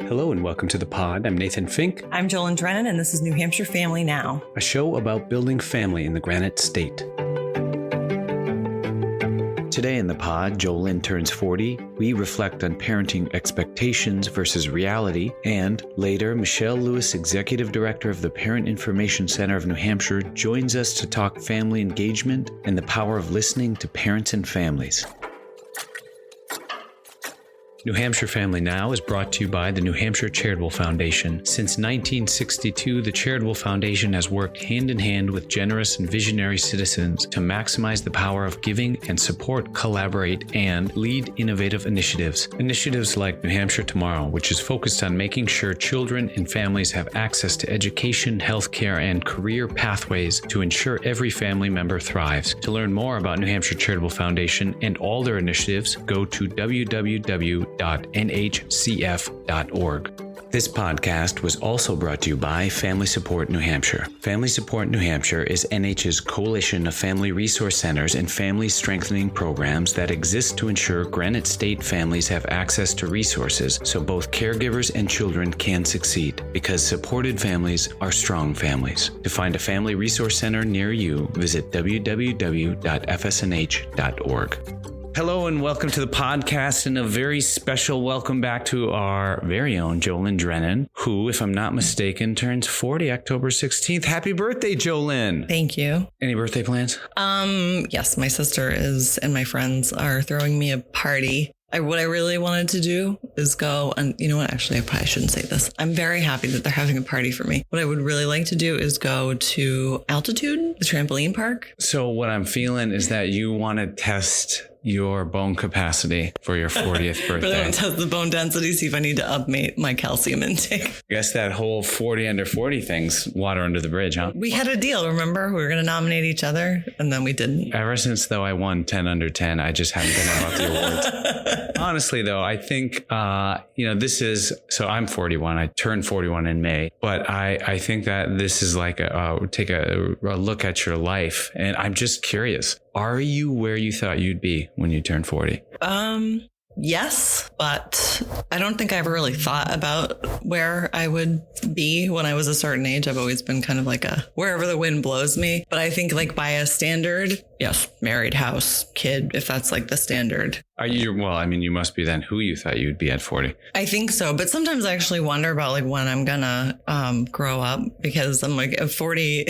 Hello and welcome to the pod. I'm Nathan Fink. I'm Joelyn, and this is New Hampshire Family Now, a show about building family in the Granite State. Today in the pod, Joelyn turns 40. We reflect on parenting expectations versus reality. And later, Michelle Lewis, Executive Director of the Parent Information Center of New Hampshire, joins us to talk family engagement and the power of listening to parents and families. New Hampshire Family Now is brought to you by the New Hampshire Charitable Foundation. Since 1962, the Charitable Foundation has worked hand in hand with generous and visionary citizens to maximize the power of giving and support, collaborate, and lead innovative initiatives. Initiatives like New Hampshire Tomorrow, which is focused on making sure children and families have access to education, healthcare, and career pathways to ensure every family member thrives. To learn more about New Hampshire Charitable Foundation and all their initiatives, go to www.nhcf.org. This podcast was also brought to you by Family Support New Hampshire. Family Support New Hampshire is NH's coalition of family resource centers and family strengthening programs that exist to ensure Granite State families have access to resources so both caregivers and children can succeed, because supported families are strong families. To find a family resource center near you, visit www.fsnh.org. Hello and welcome to the podcast, and a very special welcome back to our very own Joelyn Drennan, who, if I'm not mistaken, turns 40 October 16th. Happy birthday, Joelyn. Thank you. Any birthday plans? Yes, my sister and my friends are throwing me a party. What I really wanted to do is go, and you know what, actually, I probably shouldn't say this. I'm very happy that they're having a party for me. What I would really like to do is go to Altitude, the trampoline park. So what I'm feeling is that you want to test your bone capacity for your 40th birthday. Really want to test the bone density, see if I need to up my calcium intake. I guess that whole 40 under 40 thing's water under the bridge, huh? We had a deal, remember? We were going to nominate each other, and then we didn't. Ever since, though, I won 10 under 10, I just haven't been about the awards. Honestly, though, I think, this is, so I'm 41. I turned 41 in May, but I think that this is like take a look at your life. And I'm just curious, are you where you thought you'd be when you turned 40? Yes, but I don't think I ever really thought about where I would be when I was a certain age. I've always been kind of like a wherever the wind blows me. But I think like by a standard, yes, married, house, kid, if that's like the standard. Are you, well, I mean, you must be then who you thought you'd be at 40. I think so. But sometimes I actually wonder about like when I'm gonna grow up, because I'm like at 40,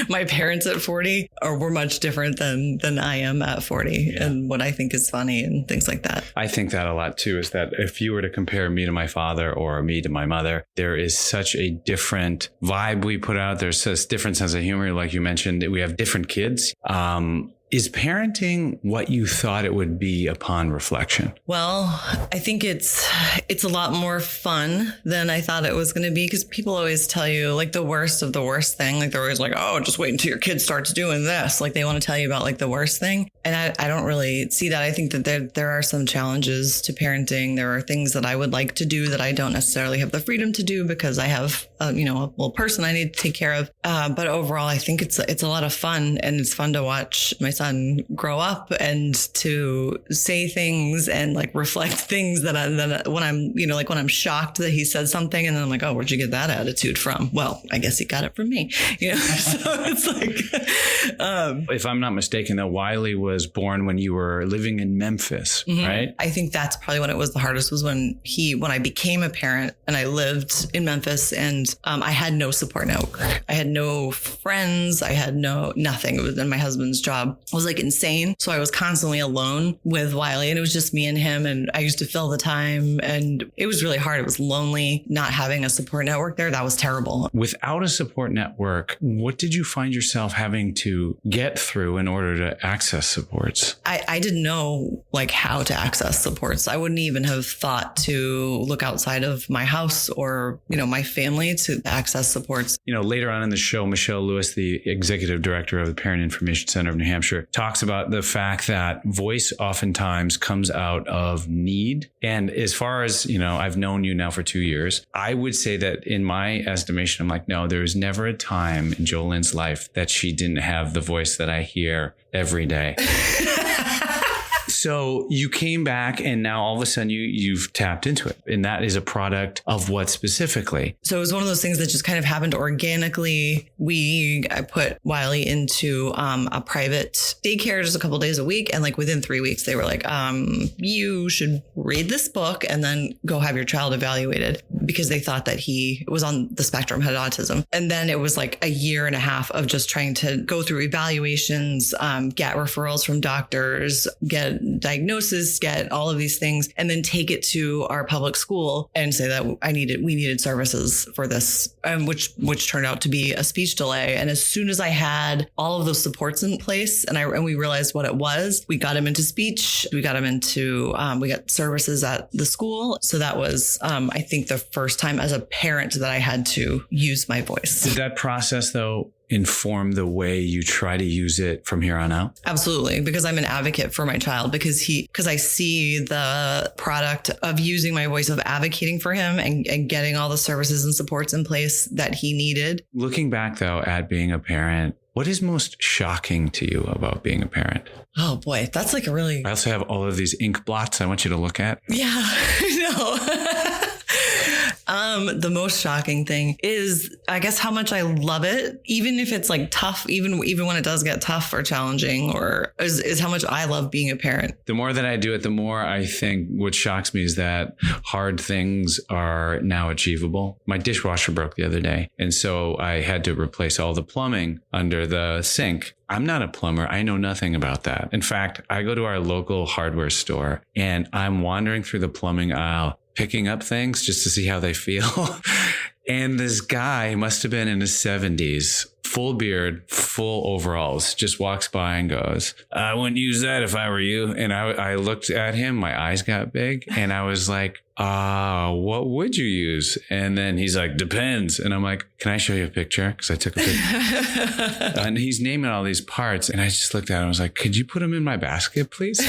my parents at 40 were much different than I am at 40, and what I think is funny and things like that. I think that a lot too, is that if you were to compare me to my father or me to my mother, there is such a different vibe we put out. There's such a different sense of humor. Like you mentioned, we have different kids. Is parenting what you thought it would be upon reflection? Well, I think it's a lot more fun than I thought it was going to be, because people always tell you like the worst of the worst thing. Like they're always like, oh, just wait until your kid starts doing this. Like they want to tell you about like the worst thing. And I don't really see that. I think that there are some challenges to parenting. There are things that I would like to do that I don't necessarily have the freedom to do because I have a little person I need to take care of. But overall, I think it's a lot of fun, and it's fun to watch my son grow up and to say things and like reflect things that when I'm shocked that he said something, and then I'm like, oh, where'd you get that attitude from? Well, I guess he got it from me. So it's like, if I'm not mistaken, though, Wiley was born when you were living in Memphis, mm-hmm. right? I think that's probably when it was the hardest, was when I became a parent and I lived in Memphis, and I had no support network. I had no friends. I had nothing. It was, and my husband's job was like insane. So I was constantly alone with Wiley, and it was just me and him, and I used to fill the time, and it was really hard. It was lonely not having a support network there. That was terrible. Without a support network, what did you find yourself having to get through in order to access supports? I didn't know like how to access supports. I wouldn't even have thought to look outside of my house or, my family to access supports. Later on in the show, Michelle Lewis, the executive director of the Parent Information Center of New Hampshire, talks about the fact that voice oftentimes comes out of need. And as far as, I've known you now for 2 years, I would say that in my estimation, I'm like, no, there's never a time in Joelyn's life that she didn't have the voice that I hear every day. So you came back and now all of a sudden you've tapped into it. And that is a product of what specifically? So it was one of those things that just kind of happened organically. I put Wiley into a private daycare just a couple days a week. And like within 3 weeks, they were like, you should read this book and then go have your child evaluated, because they thought that he was on the spectrum, had autism. And then it was like a year and a half of just trying to go through evaluations, get referrals from doctors, get diagnosis, get all of these things, and then take it to our public school and say that we needed services for this, which turned out to be a speech delay. And as soon as I had all of those supports in place and we realized what it was, we got him into speech, we got him into, we got services at the school. So that was, I think, the first time as a parent that I had to use my voice. Did that process though inform the way you try to use it from here on out? Absolutely, because I'm an advocate for my child, because I see the product of using my voice, of advocating for him and getting all the services and supports in place that he needed. Looking back though at being a parent, what is most shocking to you about being a parent? Oh boy, that's like a really... I also have all of these ink blots I want you to look at. Yeah, I know. The most shocking thing is, I guess, how much I love it, even if it's like tough, even when it does get tough or challenging, or is how much I love being a parent. The more that I do it, the more I think what shocks me is that hard things are now achievable. My dishwasher broke the other day, and so I had to replace all the plumbing under the sink. I'm not a plumber. I know nothing about that. In fact, I go to our local hardware store and I'm wandering through the plumbing aisle, picking up things just to see how they feel. And this guy must have been in his 70s, full beard, full overalls, just walks by and goes, I wouldn't use that if I were you. And I looked at him, my eyes got big, and I was like, what would you use? And then he's like, depends. And I'm like, can I show you a picture? Because I took a picture. And he's naming all these parts. And I just looked at him and was like, could you put them in my basket, please?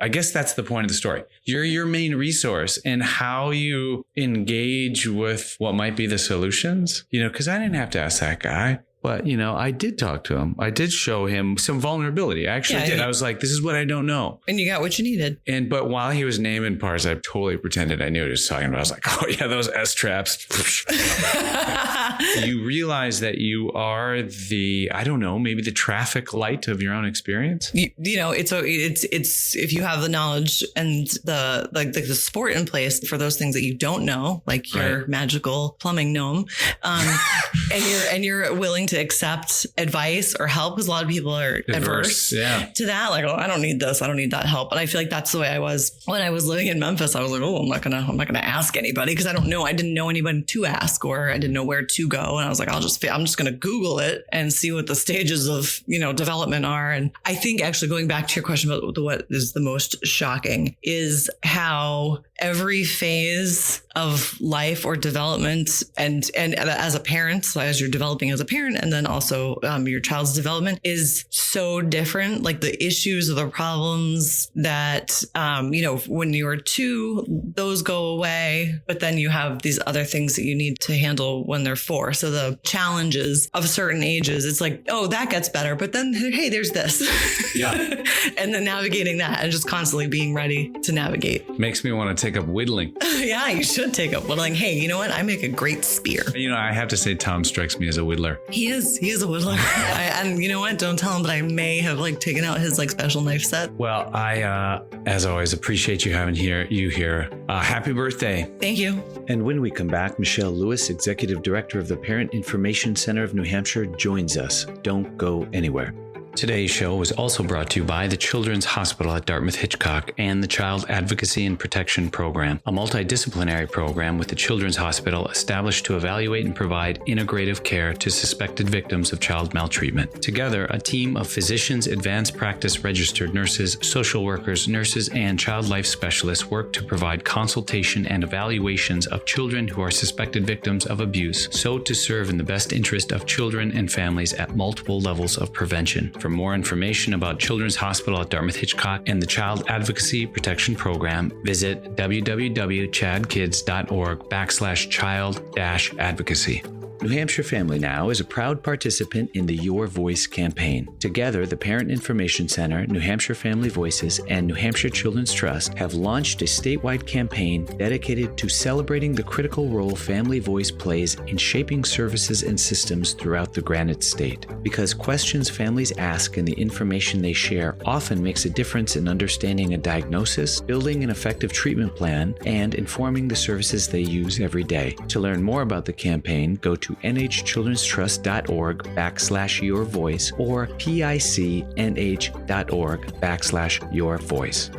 I guess that's the point of the story. You're your main resource, and how you engage with what might be the solutions, because I didn't have to ask that guy. But, I did talk to him. I did show him some vulnerability. I actually did. I was like, this is what I don't know. And you got what you needed. But while he was naming parts, I totally pretended I knew what he was talking about. I was like, oh yeah, those S-traps. You realize that you are maybe the traffic light of your own experience. It's if you have the knowledge and the support in place for those things that you don't know, like your magical plumbing gnome, and you're willing to accept advice or help, because a lot of people are adverse to that. Like, oh, I don't need this, I don't need that help. And I feel like that's the way I was when I was living in Memphis. I was like, oh, I'm not gonna ask anybody, because I didn't know anybody to ask, or I didn't know where to go. And I was like, I'm just gonna Google it and see what the stages of development are. And I think, actually, going back to your question about what is the most shocking, is how every phase of life or development, and as a parent, so as you're developing as a parent, and then also your child's development, is so different. Like the issues or the problems that, when you're 2, those go away, but then you have these other things that you need to handle when they're 4. So the challenges of certain ages, it's like, oh, that gets better, but then, hey, there's this. Yeah. And then navigating that and just constantly being ready to navigate. Makes me want to take up whittling. Yeah, you should take up whittling. Hey, you know what? I make a great spear. I have to say, Tom strikes me as a whittler. He is a whittler. And you know what? Don't tell him that I may have taken out his special knife set. Well, I, as always, appreciate you having you here. Happy birthday. Thank you. And when we come back, Michelle Lewis, Executive Director of the Parent Information Center of New Hampshire, joins us. Don't go anywhere. Today's show was also brought to you by the Children's Hospital at Dartmouth-Hitchcock and the Child Advocacy and Protection Program, a multidisciplinary program with the Children's Hospital established to evaluate and provide integrative care to suspected victims of child maltreatment. Together, a team of physicians, advanced practice registered nurses, social workers, nurses, and child life specialists work to provide consultation and evaluations of children who are suspected victims of abuse, so to serve in the best interest of children and families at multiple levels of prevention. For more information about Children's Hospital at Dartmouth-Hitchcock and the Child Advocacy Protection Program, visit www.chadkids.org/child-advocacy. New Hampshire Family Now is a proud participant in the Your Voice campaign. Together, the Parent Information Center, New Hampshire Family Voices, and New Hampshire Children's Trust have launched a statewide campaign dedicated to celebrating the critical role family voice plays in shaping services and systems throughout the Granite State. Because questions families ask and the information they share often makes a difference in understanding a diagnosis, building an effective treatment plan, and informing the services they use every day. To learn more about the campaign, go to nhchildrenstrust.org/yourvoice or picnh.org/yourvoice.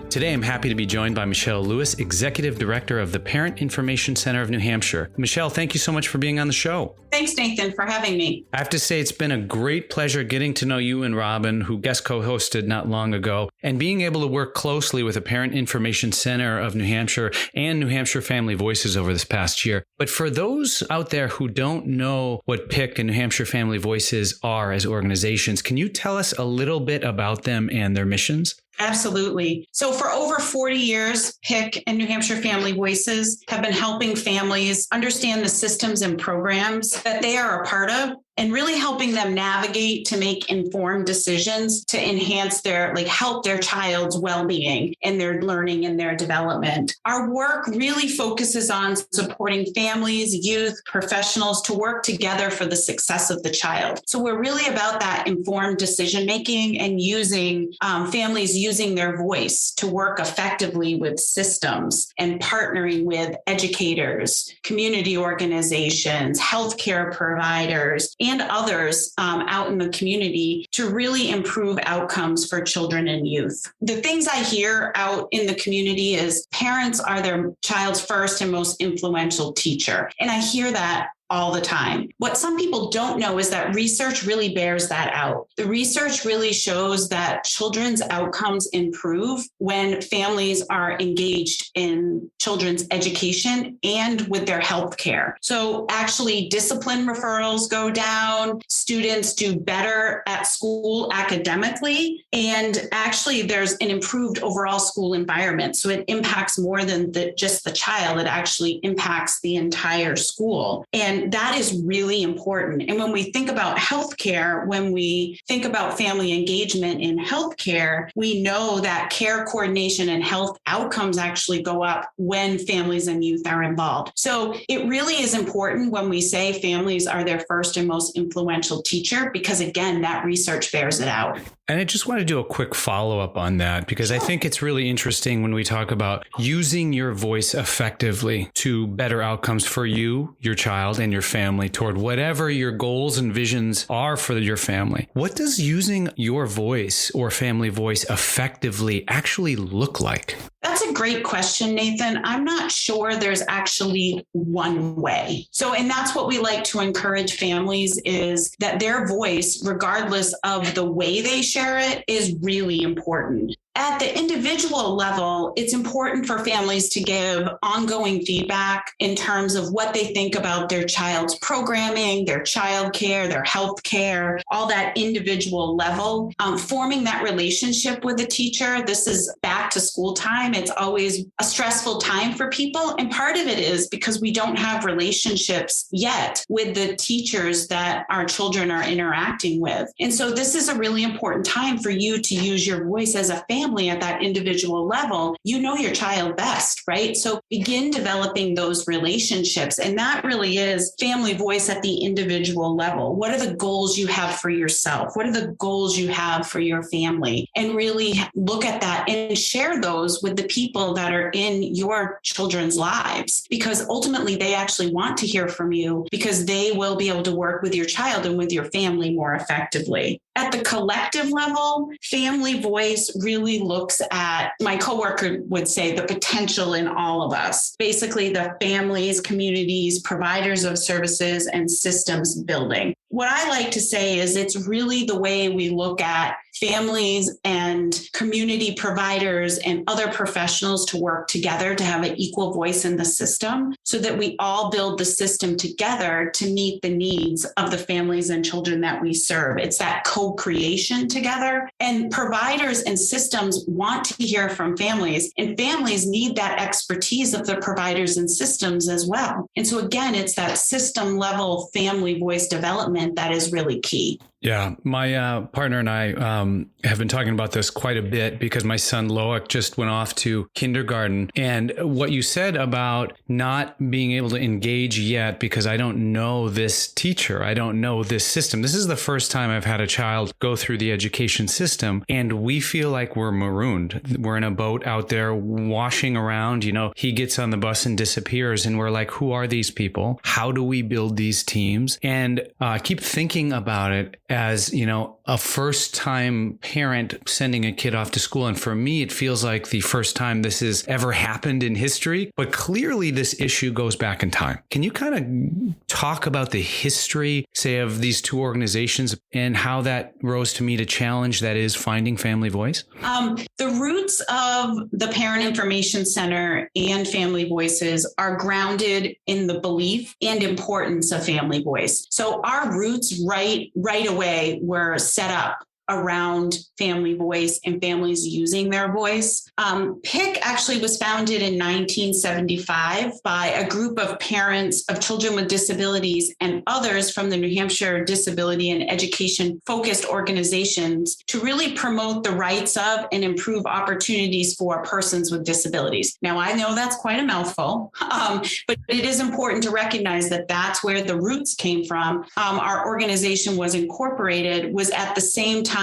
Today, I'm happy to be joined by Michelle Lewis, Executive Director of the Parent Information Center of New Hampshire. Michelle, thank you so much for being on the show. Thanks, Nathan, for having me. I have to say, it's been a great pleasure getting to know you and Robin, who guest co-hosted not long ago, and being able to work closely with the Parent Information Center of New Hampshire and New Hampshire Family Voices over this past year. But for those out there who don't know what PIC and New Hampshire Family Voices are as organizations, can you tell us a little bit about them and their missions? Absolutely. So for over 40 years, PIC and New Hampshire Family Voices have been helping families understand the systems and programs that they are a part of, and really helping them navigate to make informed decisions to enhance help their child's well-being and their learning and their development. Our work really focuses on supporting families, youth, professionals to work together for the success of the child. So we're really about that informed decision-making and using families using their voice to work effectively with systems and partnering with educators, community organizations, healthcare providers, and others out in the community to really improve outcomes for children and youth. The things I hear out in the community is parents are their child's first and most influential teacher. And I hear that all the time. What some people don't know is that research really bears that out. The research really shows that children's outcomes improve when families are engaged in children's education and with their health care. So actually discipline referrals go down, students do better at school academically, and actually there's an improved overall school environment. So it impacts more than just the child. It actually impacts the entire school. And that is really important. And when we think about healthcare, when we think about family engagement in healthcare, we know that care coordination and health outcomes actually go up when families and youth are involved. So it really is important when we say families are their first and most influential teacher, because again, that research bears it out. And I just want to do a quick follow-up on that, because I think it's really interesting when we talk about using your voice effectively to better outcomes for you, your child, and your family toward whatever your goals and visions are for your family. What does using your voice or family voice effectively actually look like? That's a great question, Nathan. I'm not sure there's actually one way. And that's what we like to encourage families, is that their voice, regardless of the way they share it, is really important. At the individual level, it's important for families to give ongoing feedback in terms of what they think about their child's programming, their child care, their health care, all that individual level. Forming that relationship with the teacher. This is back to school time. It's always a stressful time for people. And part of it is because we don't have relationships yet with the teachers that our children are interacting with. And so this is a really important time for you to use your voice as a family at that individual level. You know your child best, right? So begin developing those relationships. And that really is family voice at the individual level. What are the goals you have for yourself? What are the goals you have for your family? And really look at that and share those with the people that are in your children's lives, because ultimately they actually want to hear from you, because they will be able to work with your child and with your family more effectively. At the collective level, family voice really looks at, my coworker would say, the potential in all of us. Basically, the families, communities, providers of services, and systems building. What I like to say is it's really the way we look at families and community providers and other professionals to work together to have an equal voice in the system so that we all build the system together to meet the needs of the families and children that we serve. It's that co-creation together. And providers and systems want to hear from families, and families need that expertise of the providers and systems as well. And so again, it's that system level family voice development that is really key. Yeah, my partner and I have been talking about this quite a bit because my son Loic just went off to kindergarten. And what you said about not being able to engage yet because I don't know this teacher, I don't know this system. This is the first time I've had a child go through the education system, and we feel like we're marooned. We're in a boat out there washing around. You know, he gets on the bus and disappears, and we're like, who are these people? How do we build these teams? And I keep thinking about it as, you know, a first time parent sending a kid off to school. And for me, it feels like the first time this has ever happened in history. But clearly this issue goes back in time. Can you kind of talk about the history, say, of these two organizations and how that rose to meet a challenge that is finding family voice? The roots of the Parent Information Center and Family Voices are grounded in the belief and importance of family voice. So our roots right away were set up around family voice and families using their voice. PIC actually was founded in 1975 by a group of parents of children with disabilities and others from the New Hampshire Disability and Education focused organizations to really promote the rights of and improve opportunities for persons with disabilities. Now, I know that's quite a mouthful, but it is important to recognize that that's where the roots came from. Our organization was at the same time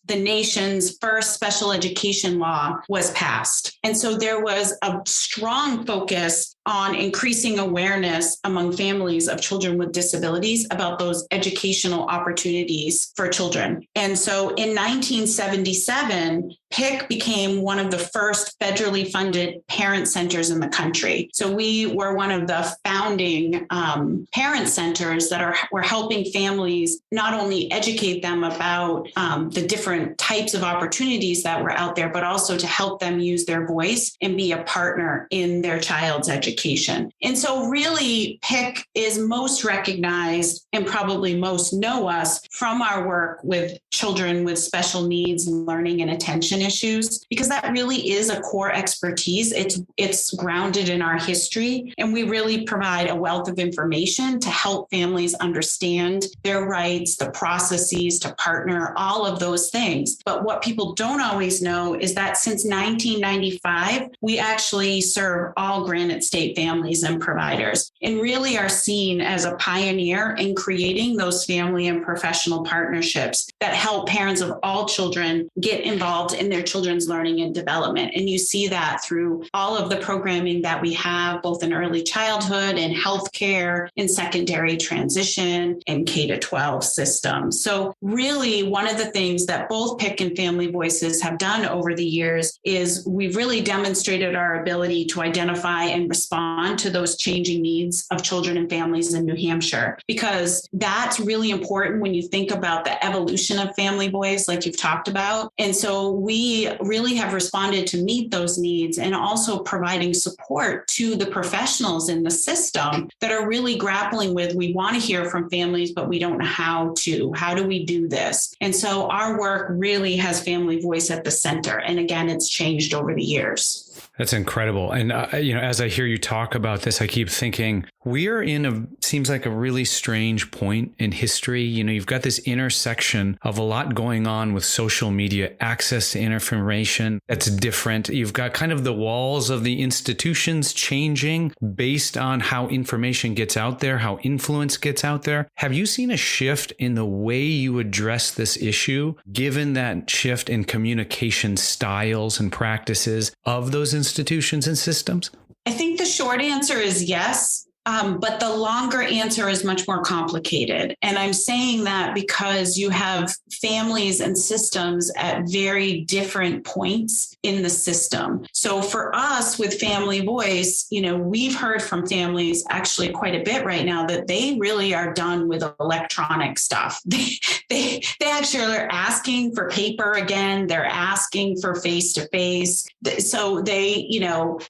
the nation's first special education law was passed. And so there was a strong focus on increasing awareness among families of children with disabilities about those educational opportunities for children. And so in 1977, PIC became one of the first federally funded parent centers in the country. So we were one of the founding parent centers that were helping families not only educate them about the different types of opportunities that were out there, but also to help them use their voice and be a partner in their child's education. And so really PIC is most recognized and probably most know us from our work with children with special needs and learning and attention issues, because that really is a core expertise. It's grounded in our history, and we really provide a wealth of information to help families understand their rights, the processes to partner, all of those things. But what people don't always know is that since 1995, we actually serve all Granite State families and providers, and really are seen as a pioneer in creating those family and professional partnerships that help parents of all children get involved in their children's learning and development. And you see that through all of the programming that we have, both in early childhood and healthcare, in secondary transition, and K-12 systems. So really, one of the things that both PIC and Family Voices have done over the years is we've really demonstrated our ability to identify and respond to those changing needs of children and families in New Hampshire, because that's really important when you think about the evolution of family voice, like you've talked about. And so we really have responded to meet those needs, and also providing support to the professionals in the system that are really grappling with, we want to hear from families, but we don't know how to. How do we do this? And so our work really has family voice at the center. And again, it's changed over the years. That's incredible. And, as I hear you talk about this, I keep thinking we're seems like a really strange point in history. You've got this intersection of a lot going on with social media, access to information that's different. You've got kind of the walls of the institutions changing based on how information gets out there, how influence gets out there. Have you seen a shift in the way you address this issue, given that shift in communication styles and practices of those institutions and systems? I think the short answer is yes. But the longer answer is much more complicated. And I'm saying that because you have families and systems at very different points in the system. So for us with Family Voice, we've heard from families actually quite a bit right now that they really are done with electronic stuff. They actually are asking for paper again. They're asking for face-to-face. So they,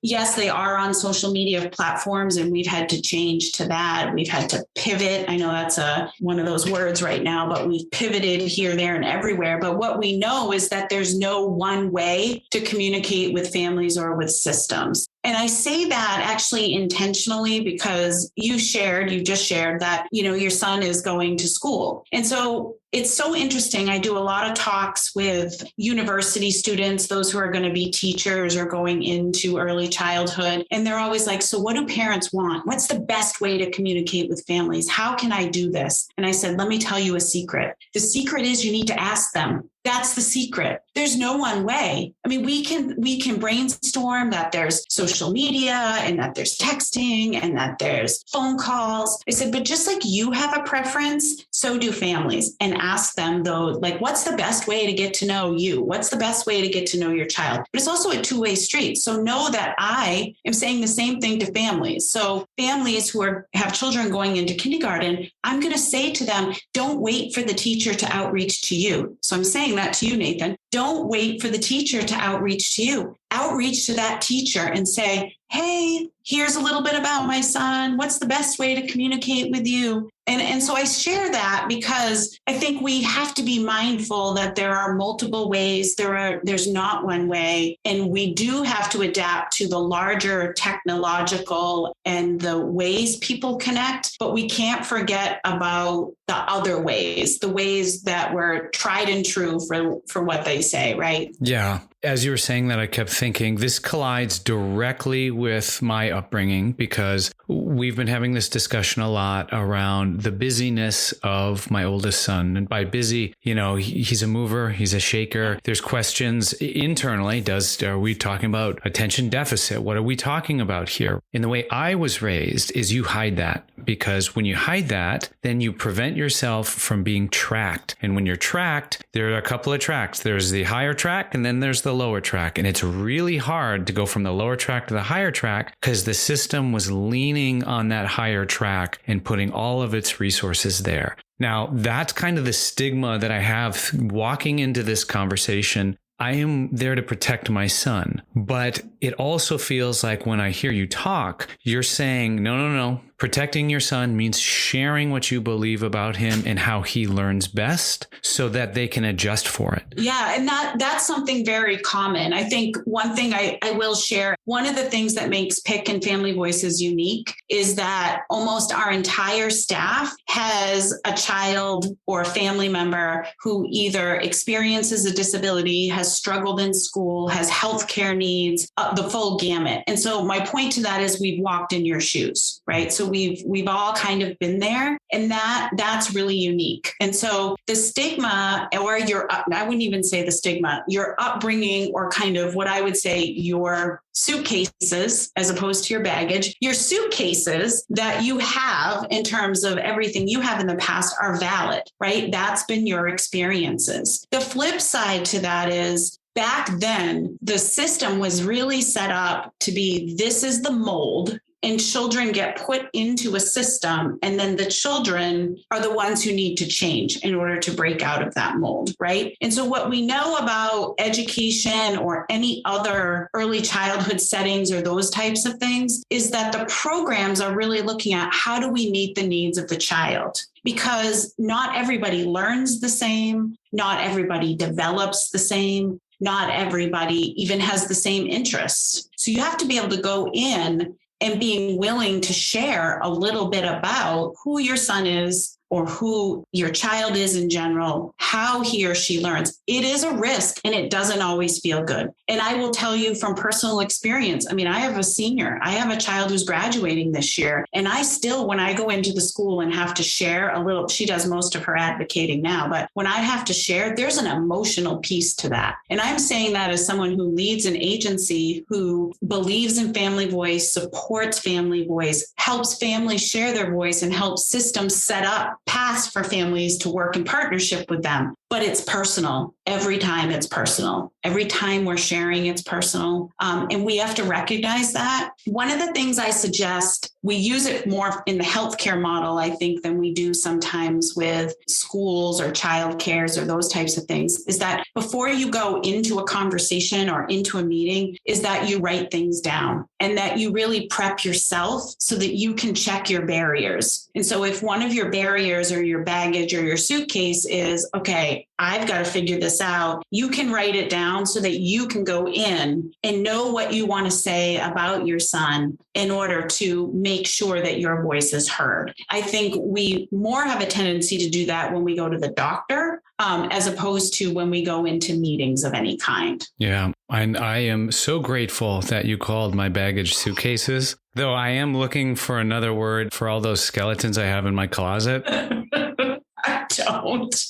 yes, they are on social media platforms, and we've had to change to that. We've had to pivot. I know that's one of those words right now, but we've pivoted here, there, and everywhere. But what we know is that there's no one way to communicate with families or with systems. And I say that actually intentionally because you just shared that, your son is going to school. And so it's so interesting. I do a lot of talks with university students, those who are going to be teachers or going into early childhood. And they're always like, so what do parents want? What's the best way to communicate with families? How can I do this? And I said, let me tell you a secret. The secret is you need to ask them. That's the secret. There's no one way. I mean, we can brainstorm that there's social media and that there's texting and that there's phone calls. I said, but just like you have a preference, so do families. And ask them though, like, what's the best way to get to know you? What's the best way to get to know your child? But it's also a two-way street. So know that I am saying the same thing to families. So families who have children going into kindergarten, I'm going to say to them, don't wait for the teacher to outreach to you. So I'm saying that to you, Nathan. Don't wait for the teacher to outreach to you. Outreach to that teacher and say, hey, here's a little bit about my son. What's the best way to communicate with you? And so I share that because I think we have to be mindful that there are multiple ways. There's not one way. And we do have to adapt to the larger technological and the ways people connect, but we can't forget about the other ways, the ways that were tried and true for what they say, right? Yeah. As you were saying that, I kept thinking this collides directly with my upbringing because we've been having this discussion a lot around the busyness of my oldest son. And by busy, he's a mover, he's a shaker. There's questions internally. Are we talking about attention deficit? What are we talking about here? And the way I was raised is you hide that, because when you hide that, then you prevent yourself from being tracked. And when you're tracked, there are a couple of tracks. There's the higher track and then there's the lower track. And it's really hard to go from the lower track to the higher track because the system was leaning on that higher track and putting all of its resources there. Now, that's kind of the stigma that I have walking into this conversation. I am there to protect my son, but it also feels like when I hear you talk, you're saying, no. Protecting your son means sharing what you believe about him and how he learns best so that they can adjust for it. Yeah. And that's something very common. I think one thing I will share, one of the things that makes PIC and Family Voices unique is that almost our entire staff has a child or a family member who either experiences a disability, has struggled in school, has healthcare needs, the full gamut. And so my point to that is we've walked in your shoes, right? So we've all kind of been there, and that's really unique. And so the stigma, or I wouldn't even say the stigma, your upbringing, or kind of what I would say your suitcases, as opposed to your baggage, your suitcases that you have in terms of everything you have in the past are valid, right? That's been your experiences. The flip side to that is, back then, the system was really set up to be, this is the mold, and children get put into a system, and then the children are the ones who need to change in order to break out of that mold, right? And so what we know about education or any other early childhood settings or those types of things is that the programs are really looking at how do we meet the needs of the child? Because not everybody learns the same, not everybody develops the same, not everybody even has the same interests. So you have to be able to go in and being willing to share a little bit about who your son is or who your child is in general, how he or she learns. It is a risk and it doesn't always feel good. And I will tell you from personal experience, I mean, I have a senior, I have a child who's graduating this year. And I still, when I go into the school and have to share a little, she does most of her advocating now, but when I have to share, there's an emotional piece to that. And I'm saying that as someone who leads an agency who believes in family voice, supports family voice, helps families share their voice, and helps systems set up paths for families to work in partnership with them. But it's personal. Every time it's personal. Every time we're sharing, it's personal. And we have to recognize that. One of the things I suggest, we use it more in the healthcare model, I think, than we do sometimes with schools or child cares or those types of things, is that before you go into a conversation or into a meeting, is that you write things down and that you really prep yourself so that you can check your barriers. And so if one of your barriers or your baggage or your suitcase is, okay, I've got to figure this out, you can write it down so that you can go in and know what you want to say about your son in order to make sure that your voice is heard. I think we more have a tendency to do that when we go to the doctor, as opposed to when we go into meetings of any kind. Yeah. And I am so grateful that you called my baggage suitcases, though I am looking for another word for all those skeletons I have in my closet. I don't.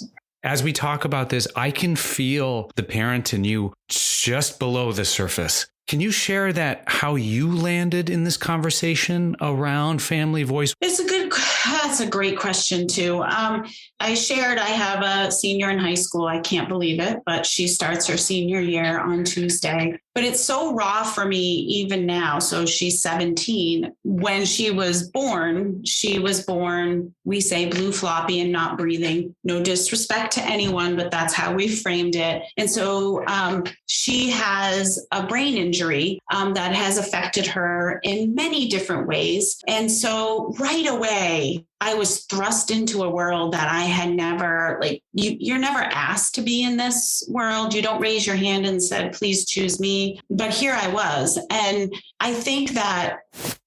As we talk about this, I can feel the parent in you just below the surface. Can you share that, how you landed in this conversation around family voice? That's a great question too. I have a senior in high school. I can't believe it, but she starts her senior year on Tuesday. But it's so raw for me even now. So she's 17. When she was born, we say blue floppy and not breathing. No disrespect to anyone, but that's how we framed it. And so she has a brain injury that has affected her in many different ways. And so right away, I was thrust into a world that I had never, you're never asked to be in this world. You don't raise your hand and said, please choose me. But here I was. And I think that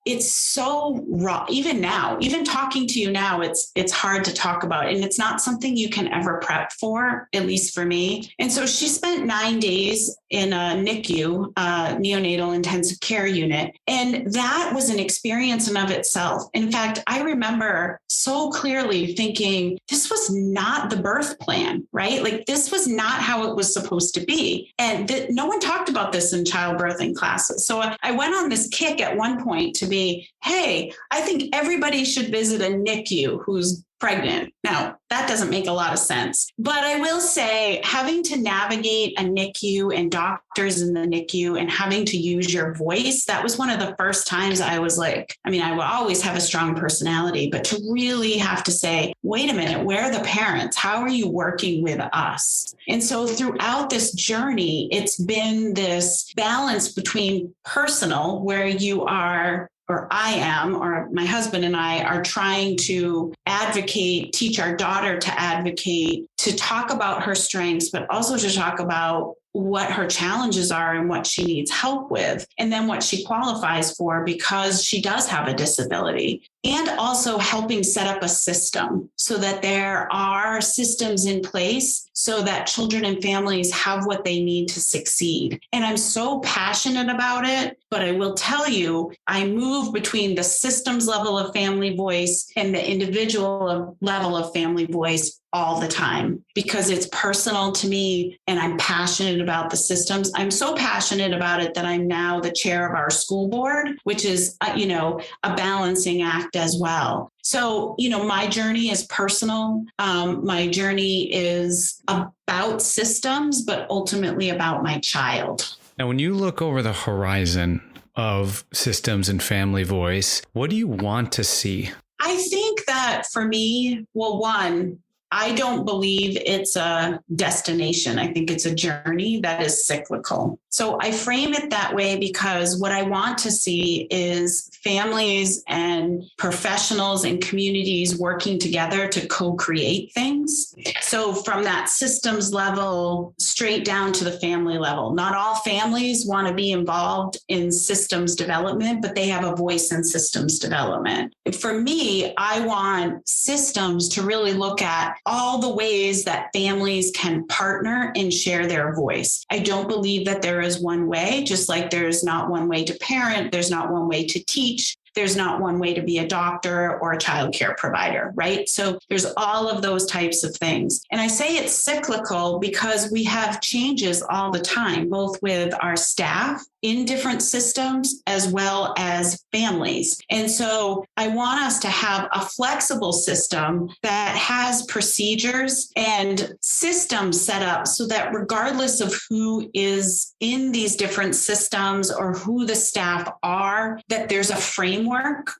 it's so raw. Even now, even talking to you now, it's hard to talk about. And it's not something you can ever prep for, at least for me. And so she spent 9 days in a NICU, neonatal intensive care unit. And that was an experience in of itself. In fact, I remember so clearly thinking, this was not the birth plan, right? Like this was not how it was supposed to be. And no one talked about this in childbirthing classes. So I went on this kick at one point to be, hey, I think everybody should visit a NICU who's pregnant. Now, that doesn't make a lot of sense. But I will say, having to navigate a NICU and doctors in the NICU and having to use your voice, that was one of the first times I was like, I mean, I will always have a strong personality, but to really have to say, wait a minute, where are the parents? How are you working with us? And so throughout this journey, it's been this balance between personal, where you are, or I am, or my husband and I are trying to advocate, teach our daughter to advocate, to talk about her strengths, but also to talk about what her challenges are and what she needs help with, and then what she qualifies for because she does have a disability. And also helping set up a system so that there are systems in place so that children and families have what they need to succeed. And I'm so passionate about it, but I will tell you, I move between the systems level of family voice and the individual level of family voice all the time because it's personal to me and I'm passionate about the systems. I'm so passionate about it that I'm now the chair of our school board, which is, a balancing act as well. So, my journey is personal. My journey is about systems, but ultimately about my child. Now, when you look over the horizon of systems and family voice, what do you want to see? I think that for me, one, I don't believe it's a destination. I think it's a journey that is cyclical. So I frame it that way because what I want to see is families and professionals and communities working together to co-create things. So from that systems level straight down to the family level. Not all families want to be involved in systems development, but they have a voice in systems development. For me, I want systems to really look at all the ways that families can partner and share their voice. I don't believe that there is one way, just like there's not one way to parent, there's not one way to teach. There's not one way to be a doctor or a childcare provider, right? So there's all of those types of things. And I say it's cyclical because we have changes all the time, both with our staff in different systems as well as families. And so I want us to have a flexible system that has procedures and systems set up so that regardless of who is in these different systems or who the staff are, that there's a framework.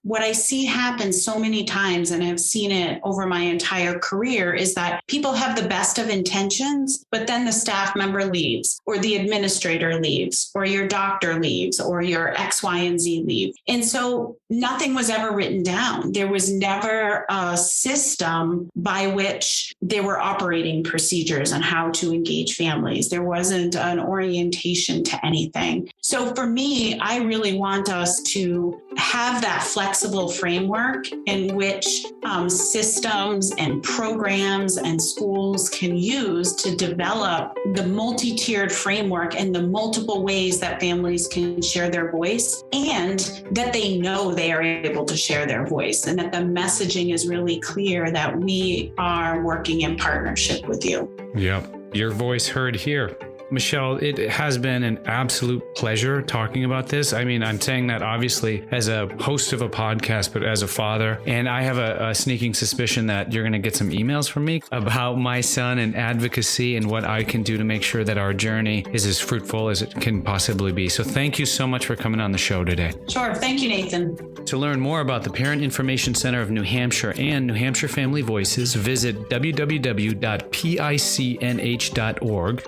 What I see happen so many times, and I've seen it over my entire career, is that people have the best of intentions, but then the staff member leaves, or the administrator leaves, or your doctor leaves, or your X, Y, and Z leave. And so nothing was ever written down. There was never a system by which there were operating procedures on how to engage families. There wasn't an orientation to anything. So for me, I really want us to have that flexible framework in which systems and programs and schools can use to develop the multi-tiered framework and the multiple ways that families can share their voice, and that they know they are able to share their voice, and that the messaging is really clear that we are working in partnership with you. Yep. Your voice heard here. Michelle, it has been an absolute pleasure talking about this. I mean, I'm saying that obviously as a host of a podcast, but as a father, and I have a sneaking suspicion that you're going to get some emails from me about my son and advocacy and what I can do to make sure that our journey is as fruitful as it can possibly be. So thank you so much for coming on the show today. Sure. Thank you, Nathan. To learn more about the Parent Information Center of New Hampshire and New Hampshire Family Voices, visit www.picnh.org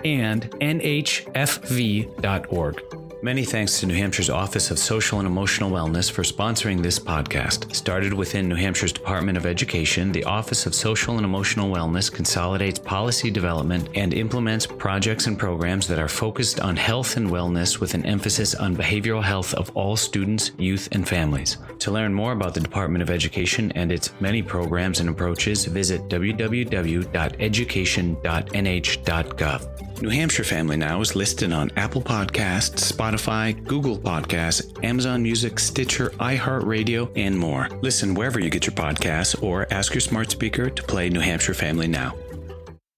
and nhfv.org. Many thanks to New Hampshire's Office of Social and Emotional Wellness for sponsoring this podcast. Started within New Hampshire's Department of Education, the Office of Social and Emotional Wellness consolidates policy development and implements projects and programs that are focused on health and wellness with an emphasis on behavioral health of all students, youth, and families. To learn more about the Department of Education and its many programs and approaches, visit www.education.nh.gov. New Hampshire Family Now is listed on Apple Podcasts, Spotify, Google Podcasts, Amazon Music, Stitcher, iHeartRadio, and more. Listen wherever you get your podcasts or ask your smart speaker to play New Hampshire Family Now.